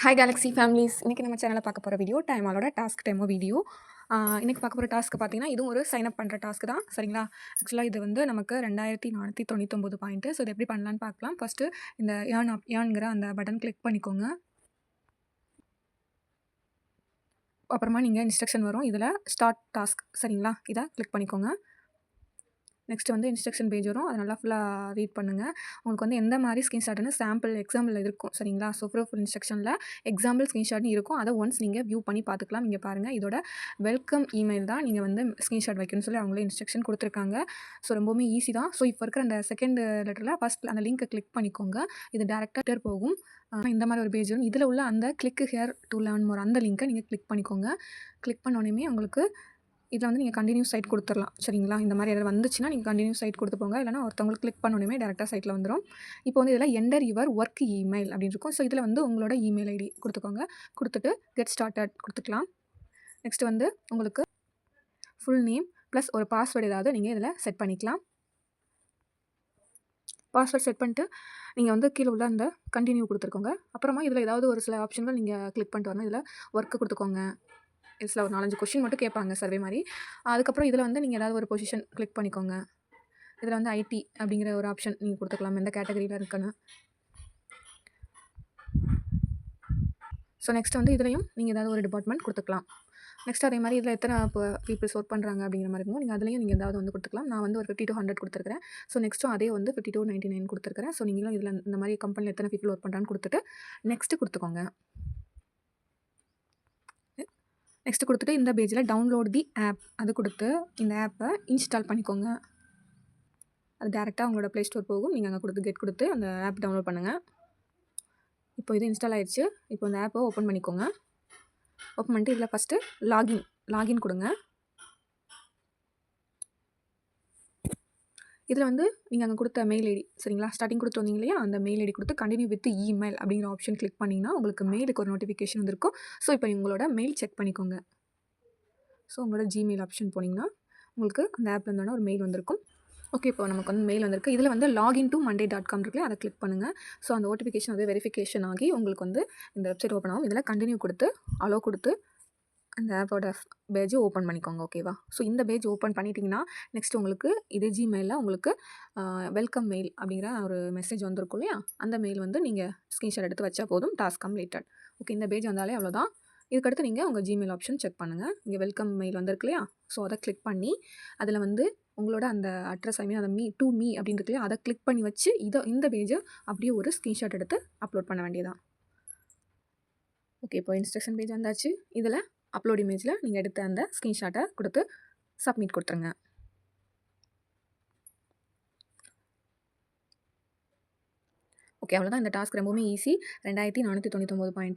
Hi Galaxy families. இன்றைக்கி நம்ம சேனலில் பார்க்க போகிற வீடியோ டைமாலோட டாஸ்க் டெமோ வீடியோ. இன்றைக்கி பார்க்க போகிற டாஸ்க்கு பார்த்தீங்கன்னா, இதுவும் ஒரு சைன் அப் பண்ணுற டாஸ்க்கு தான். சரிங்களா? ஆக்சுவலாக இது வந்து நமக்கு 2499 பாயிண்ட்டு. ஸோ இது எப்படி பண்ணலான்னு பார்க்கலாம். ஃபஸ்ட்டு இந்த ஏர்ன்ங்கிற அந்த பட்டன் கிளிக் பண்ணிக்கோங்க. அப்புறமா நீங்கள் இன்ஸ்ட்ரக்ஷன் வரும். இதில் ஸ்டார்ட் டாஸ்க். சரிங்களா? இதை கிளிக் பண்ணிக்கோங்க. நெக்ஸ்ட் வந்து இன்ஸ்ட்ரக்ஷன் பேஜ் வரும். அதை நல்லா ஃபுல்லாக ரீட் பண்ணுங்கள். உங்களுக்கு வந்து எந்த மாதிரி ஸ்க்ரீன்ஷாட்னு எக்ஸாம்பிள் இருக்கும். சரிங்களா? ஸோ ஃபுல் இன்ஸ்ட்ரக்ஷனில் எக்ஸாம்பிள் ஸ்க்ரீன்ஷாட்னு இருக்கும். அதை ஒன்ஸ் நீங்கள் வியூ பண்ணி பார்த்துக்கலாம். இங்கே பாருங்கள், இதோட வெல்கம் இமெயில் தான் நீங்கள் வந்து ஸ்க்ரீன்ஷாட் வைக்கணும்னு சொல்லி அவங்களே இன்ஸ்ட்ரக்ஷன் கொடுத்துருக்காங்க. ஸோ ரொம்பவுமே ஈஸி தான். ஸோ இப்போ இருக்கிற அந்த செகண்ட் லெட்டரில் ஃபஸ்ட் அந்த லிங்க்கை கிளிக் பண்ணிக்கோங்க. இது டேரெக்டாக போகும். இந்த மாதிரி ஒரு பேஜ் வரும். இதில் உள்ள அந்த click here to learn more அந்த லிங்க்கை நீங்கள் கிளிக் பண்ணிக்கோங்க. கிளிக் பண்ணோடனே உங்களுக்கு இதில் வந்து நீங்கள் கண்டினியூ சைட் கொடுத்துடலாம். சரிங்களா? இந்த மாதிரி எதாவது வந்துச்சுன்னா நீங்கள் கண்டினியூ சைட் கொடுத்து போங்க. இல்லைனா ஒருத்தவங்களுக்கு கிளிக் பண்ணணுமே டேரெக்டாக சைட்டில் வந்துடும். இப்போ வந்து இதில் என்டர் யுவர் ஒர்க் இமெயில் அப்படின்னு இருக்கும். ஸோ இதில் வந்து உங்களோட இமெயில் ஐடி கொடுத்துக்கோங்க. கொடுத்துட்டு கெட் ஸ்டார்டட் கொடுத்துக்கலாம். நெக்ஸ்ட் வந்து உங்களுக்கு ஃபுல் நேம் ப்ளஸ் ஒரு பாஸ்வேர்டு ஏதாவது நீங்கள் இதில் செட் பண்ணிக்கலாம். பாஸ்வேர்ட் செட் பண்ணிட்டு நீங்கள் வந்து கீழே உள்ள அந்த கண்டினியூ கொடுத்துருக்கோங்க. அப்புறமா இதில் ஏதாவது ஒரு சில ஆப்ஷன்கள் நீங்கள் கிளிக் பண்ணிட்டு வரணும். இதில் ஒர்க்கு கொடுத்துக்கோங்க. இதில் ஒரு 4-5 கொஷின் மட்டும் கேட்பாங்க, சர்வே மாதிரி. அதுக்கப்புறம் இதில் வந்து நீங்கள் ஏதாவது ஒரு பொசிஷன் கிளிக் பண்ணிக்கோங்க. இதில் வந்து ஐடி அப்படிங்கிற ஒரு ஆப்ஷன் நீங்கள் கொடுத்துக்கலாம், எந்த கேட்டகரியில் இருக்குன்னு. ஸோ நெக்ஸ்ட் வந்து இதுலையும் நீங்கள் ஏதாவது ஒரு டிபார்ட்மெண்ட் கொடுத்துக்கலாம். நெக்ஸ்ட் அதே மாதிரி இதில் எத்தனை பீப்புள்ஸ் ஒர்க் பண்ணுறாங்க அப்படிங்கிற மாதிரி இருக்கும். நீங்கள் அதுலேயும் நீங்கள் ஏதாவது வந்து கொடுத்துக்கலாம். நான் வந்து ஒரு 50 to 100 கொடுத்துருக்கேன். ஸோ நெக்ஸ்ட்டும் அதே வந்து 50 to 99 கொடுத்துருக்கேன். ஸோ நீங்களும் இதில் இந்த மாதிரி கம்பெனியில் எத்தனை பீப்புள் ஒர்க் பண்ணுறான்னு கொடுத்துட்டு நெக்ஸ்ட்டு கொடுத்துக்கோங்க. நெக்ஸ்ட் கொடுத்துட்டு இந்த பேஜில் டவுன்லோட் தி ஆப் அது கொடுத்து இந்த ஆப்பை இன்ஸ்டால் பண்ணிக்கோங்க. அது டேரெக்டாக உங்களோட ப்ளே ஸ்டோர் போகும். நீங்கள் அங்கே கொடுத்து கெட் கொடுத்து அந்த ஆப் டவுன்லோட் பண்ணுங்கள். இப்போ இது இன்ஸ்டால் ஆகிடுச்சு. இப்போ இந்த ஆப்பை ஓப்பன் பண்ணிக்கோங்க. ஓப்பன் பண்ணிட்டு இதில் ஃபஸ்ட்டு லாகின் கொடுங்க. இதில் வந்து நீங்கள் அங்கே கொடுத்த மெயில் ஐடி, சரிங்களா? ஸ்டார்டிங் கொடுத்து வந்தீங்க இல்லையா, அந்த மெயில் ஐடி கொடுத்து கண்டினியூ வித் இமெயில் அப்படிங்கிற ஆப்ஷன் கிளிக் பண்ணிங்கன்னா உங்களுக்கு மெயிலுக்கு ஒரு நோட்டிஃபிகேஷன் வந்திருக்கும். ஸோ இப்போ உங்களோட மெயில் செக் பண்ணிக்கோங்க. ஸோ உங்களோட ஜிமெயில் ஆப்ஷன் போனீங்கன்னா உங்களுக்கு அந்த ஆப்பில் இருந்தோன்னா ஒரு மெயில் வந்திருக்கும். ஓகே, இப்போ நமக்கு வந்து மெயில் வந்திருக்கு. இதில் வந்து லாகின் டு monday.com இருக்குல்ல, அதை கிளிக் பண்ணுங்கள். ஸோ அந்த நோட்டிஃபிகேஷன் வந்து வெரிஃபிகேஷன் ஆகி உங்களுக்கு வந்து இந்த வெப்சைட் ஓப்பன் ஆகும். இதில் கண்டினியூ கொடுத்து அலோ கொடுத்து அந்த ஆப்போட பேஜ் ஓப்பன் பண்ணிக்கோங்க. ஓகேவா? ஸோ இந்த பேஜ் ஓப்பன் பண்ணிட்டீங்கன்னா நெக்ஸ்ட் உங்களுக்கு இதே ஜிமெயிலில் உங்களுக்கு வெல்கம் மெயில் அப்படிங்கிற ஒரு மெசேஜ் வந்திருக்கும் இல்லையா, அந்த மெயில் வந்து நீங்கள் ஸ்க்ரீன்ஷாட் எடுத்து வச்சா போதும். Task completed. ஓகே, இந்த பேஜ் வந்தாலே அவ்வளோதான். இதுக்கடுத்து நீங்கள் உங்கள் ஜிமெயில் ஆப்ஷன் செக் பண்ணுங்கள். இங்கே வெல்கம் மெயில் வந்திருக்கு இல்லையா, ஸோ அதை கிளிக் பண்ணி அதில் வந்து உங்களோட அந்த அட்ரஸ் அந்த டு மீ அப்படின்னு இருக்கு இல்லையா, அதை கிளிக் பண்ணி வச்சு இந்த பேஜை அப்படியே ஒரு ஸ்க்ரீன்ஷாட் எடுத்து அப்லோட் பண்ண வேண்டியதான். ஓகே, இப்போ இன்ஸ்ட்ரக்ஷன் பேஜ் வந்தாச்சு. இதில் அப்லோட் இமேஜில் நீங்கள் எடுத்த அந்த ஸ்க்ரீன்ஷாட்டை கொடுத்து சப்மிட் கொடுத்துருங்க. ஓகே, அவ்வளோதான். இந்த டாஸ்க் ரொம்பவுமே ஈஸி. 2499 பாயிண்ட்.